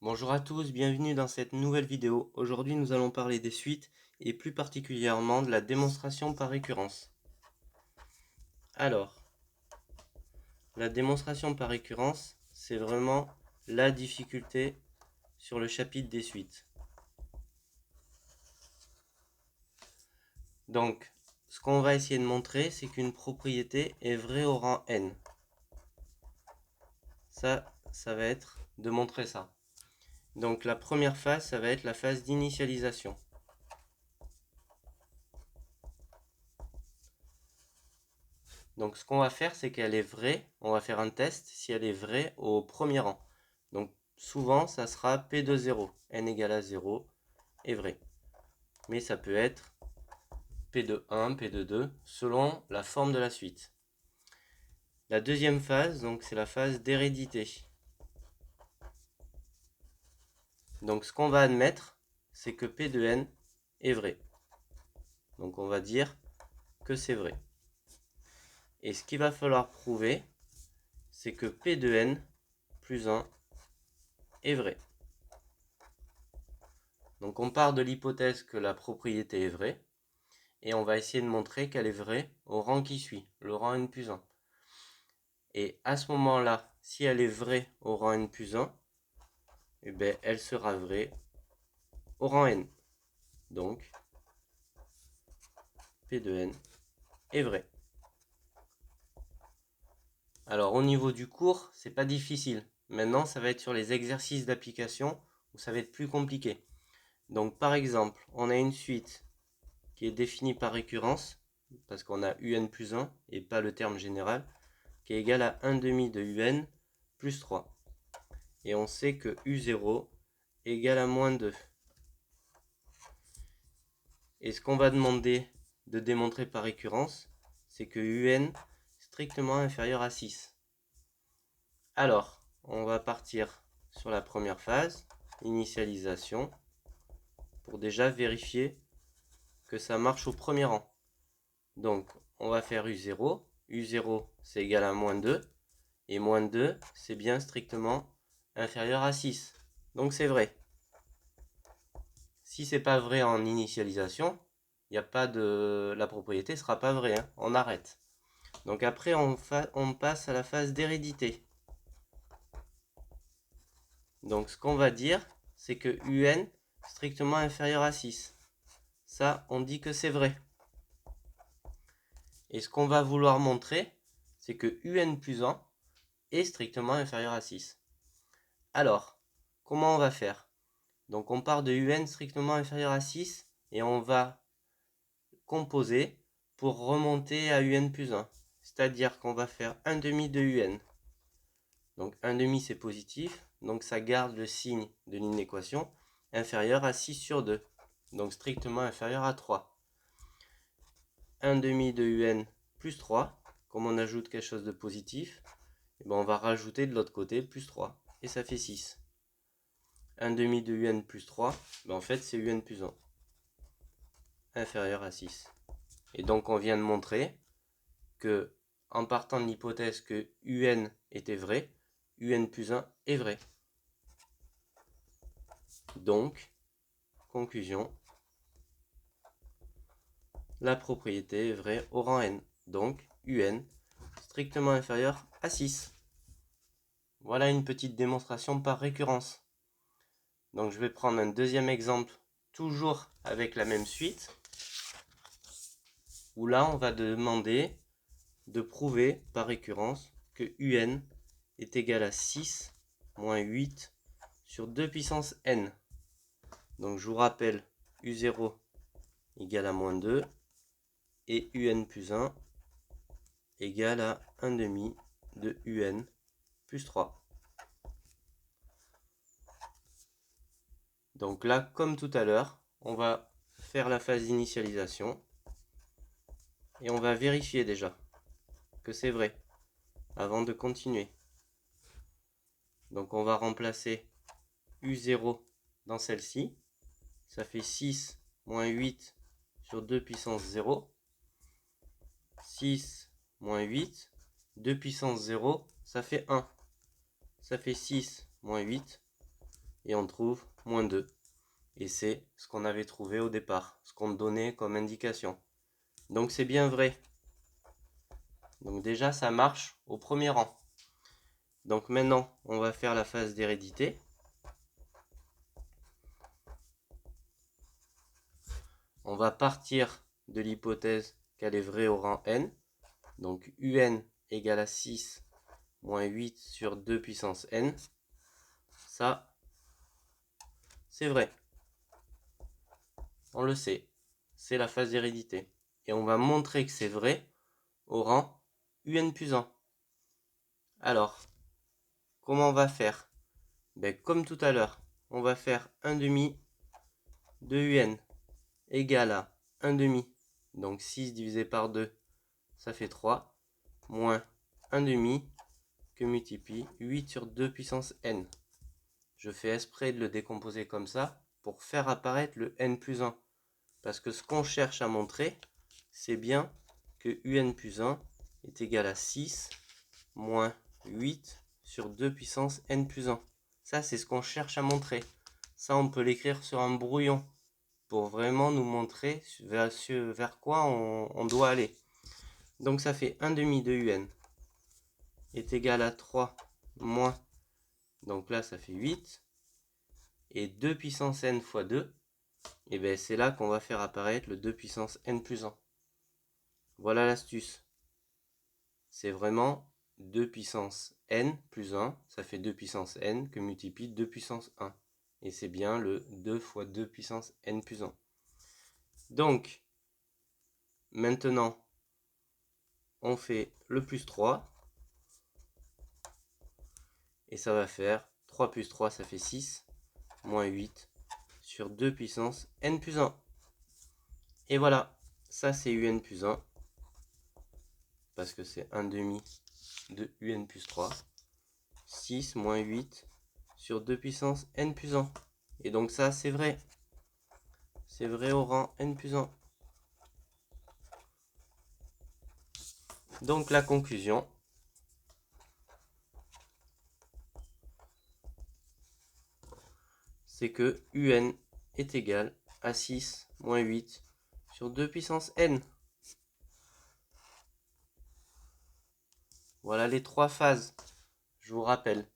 Bonjour à tous, bienvenue dans cette nouvelle vidéo. Aujourd'hui nous allons parler des suites et plus particulièrement de la démonstration par récurrence. Alors, la démonstration par récurrence, c'est vraiment la difficulté sur le chapitre des suites. Donc, ce qu'on va essayer de montrer, c'est qu'une propriété est vraie au rang n. Ça va être de montrer ça. Donc la première phase, ça va être la phase d'initialisation. Donc ce qu'on va faire, c'est qu'elle est vraie. On va faire un test si elle est vraie au premier rang. Donc souvent, ça sera P de 0. N égale à 0 est vrai. Mais ça peut être P de 1, P de 2, selon la forme de la suite. La deuxième phase, donc c'est la phase d'hérédité. Donc ce qu'on va admettre, c'est que P de N est vrai. Donc on va dire que c'est vrai. Et ce qu'il va falloir prouver, c'est que P de N plus 1 est vrai. Donc on part de l'hypothèse que la propriété est vraie, et on va essayer de montrer qu'elle est vraie au rang qui suit, le rang n plus 1. Et à ce moment-là, si elle est vraie au rang n plus 1, eh bien, elle sera vraie au rang n. Donc, P de n est vrai. Alors au niveau du cours, c'est pas difficile. Maintenant, ça va être sur les exercices d'application où ça va être plus compliqué. Donc par exemple, on a une suite qui est définie par récurrence, parce qu'on a un plus 1 et pas le terme général, qui est égal à 1 demi de un plus 3. Et on sait que u0 est égal à moins 2. Et ce qu'on va demander de démontrer par récurrence, c'est que un est strictement inférieur à 6. Alors, on va partir sur la première phase, initialisation, pour déjà vérifier que ça marche au premier rang. Donc, on va faire u0. u0, c'est égal à moins 2. Et moins 2, c'est bien strictement inférieur à 6. Donc c'est vrai. Si c'est pas vrai en initialisation, il y a pas de la propriété sera pas vraie, hein. On arrête. Donc après on passe à la phase d'hérédité. Donc ce qu'on va dire, c'est que un strictement inférieur à 6. Ça, on dit que c'est vrai. Et ce qu'on va vouloir montrer, c'est que un plus 1 est strictement inférieur à 6. Alors, comment on va faire? Donc on part de un strictement inférieur à 6 et on va composer pour remonter à un plus 1. C'est-à-dire qu'on va faire 1 demi de un. Donc 1 demi c'est positif, donc ça garde le signe de l'inéquation inférieur à 6 sur 2. Donc strictement inférieur à 3. 1 demi de un plus 3, comme on ajoute quelque chose de positif, et ben on va rajouter de l'autre côté plus 3. Et ça fait 6. 1 demi de un plus 3, ben en fait c'est un plus 1. Inférieur à 6. Et donc on vient de montrer que, en partant de l'hypothèse que un était vrai, un plus 1 est vrai. Donc, conclusion, la propriété est vraie au rang n. Donc, un strictement inférieur à 6. Voilà une petite démonstration par récurrence. Donc je vais prendre un deuxième exemple, toujours avec la même suite, où là on va demander de prouver par récurrence que un est égal à 6 moins 8 sur 2 puissance n. Donc je vous rappelle, u0 égale à moins 2 et un plus 1 égale à 1 demi de un plus 3. Donc là, comme tout à l'heure, on va faire la phase d'initialisation et on va vérifier déjà que c'est vrai avant de continuer. Donc on va remplacer u0 dans celle-ci. Ça fait 6 moins 8 sur 2 puissance 0. 6 moins 8, 2 puissance 0, ça fait 1. Ça fait 6 moins 8, et on trouve moins 2. Et c'est ce qu'on avait trouvé au départ, ce qu'on donnait comme indication. Donc c'est bien vrai. Donc déjà ça marche au premier rang. Donc maintenant on va faire la phase d'hérédité. On va partir de l'hypothèse qu'elle est vraie au rang n. Donc un égale à 6 moins 8 sur 2 puissance n. Ça, c'est vrai. On le sait. C'est la phase d'hérédité. Et on va montrer que c'est vrai au rang un plus 1. Alors, comment on va faire? Ben, comme tout à l'heure, on va faire 1 demi de un égale à 1 demi. Donc 6 divisé par 2, ça fait 3. Moins 1 demi que multiplie 8 sur 2 puissance n. Je fais exprès de le décomposer comme ça pour faire apparaître le n plus 1. Parce que ce qu'on cherche à montrer, c'est bien que un plus 1 est égal à 6 moins 8 sur 2 puissance n plus 1. Ça, c'est ce qu'on cherche à montrer. Ça, on peut l'écrire sur un brouillon pour vraiment nous montrer vers quoi on doit aller. Donc, ça fait 1 demi de un est égal à 3 moins, donc là, ça fait 8. Et 2 puissance n fois 2, et bien c'est là qu'on va faire apparaître le 2 puissance n plus 1. Voilà l'astuce. C'est vraiment 2 puissance n plus 1, ça fait 2 puissance n que multiplie 2 puissance 1. Et c'est bien le 2 fois 2 puissance n plus 1. Donc, maintenant, on fait le plus 3. Et ça va faire 3 plus 3, ça fait 6, moins 8 sur 2 puissance n plus 1. Et voilà, ça c'est un plus 1. Parce que c'est 1 demi de un plus 3. 6 moins 8 sur 2 puissance n plus 1. Et donc ça, c'est vrai. C'est vrai au rang n plus 1. Donc la conclusion, c'est que un est égal à 6 moins 8 sur 2 puissance n. Voilà les trois phases. Je vous rappelle,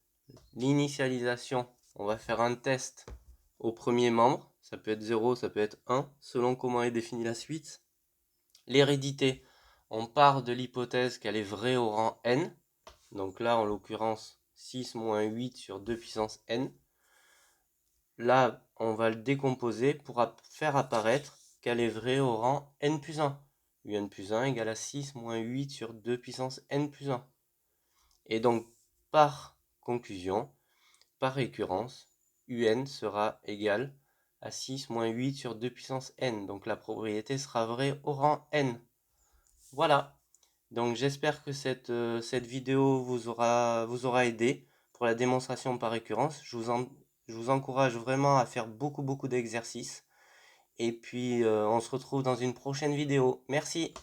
l'initialisation, on va faire un test au premier membre. Ça peut être 0, ça peut être 1, selon comment est définie la suite. L'hérédité, on part de l'hypothèse qu'elle est vraie au rang n. Donc là, en l'occurrence, 6 moins 8 sur 2 puissance n. Là, on va le décomposer pour faire apparaître qu'elle est vraie au rang n plus 1. un plus 1 égale à 6 moins 8 sur 2 puissance n plus 1. Et donc, par conclusion, par récurrence, un sera égal à 6 moins 8 sur 2 puissance n. Donc la propriété sera vraie au rang n. Voilà. Donc j'espère que cette vidéo vous aura aidé pour la démonstration par récurrence. Je vous encourage vraiment à faire beaucoup d'exercices. Et puis on se retrouve dans une prochaine vidéo. Merci.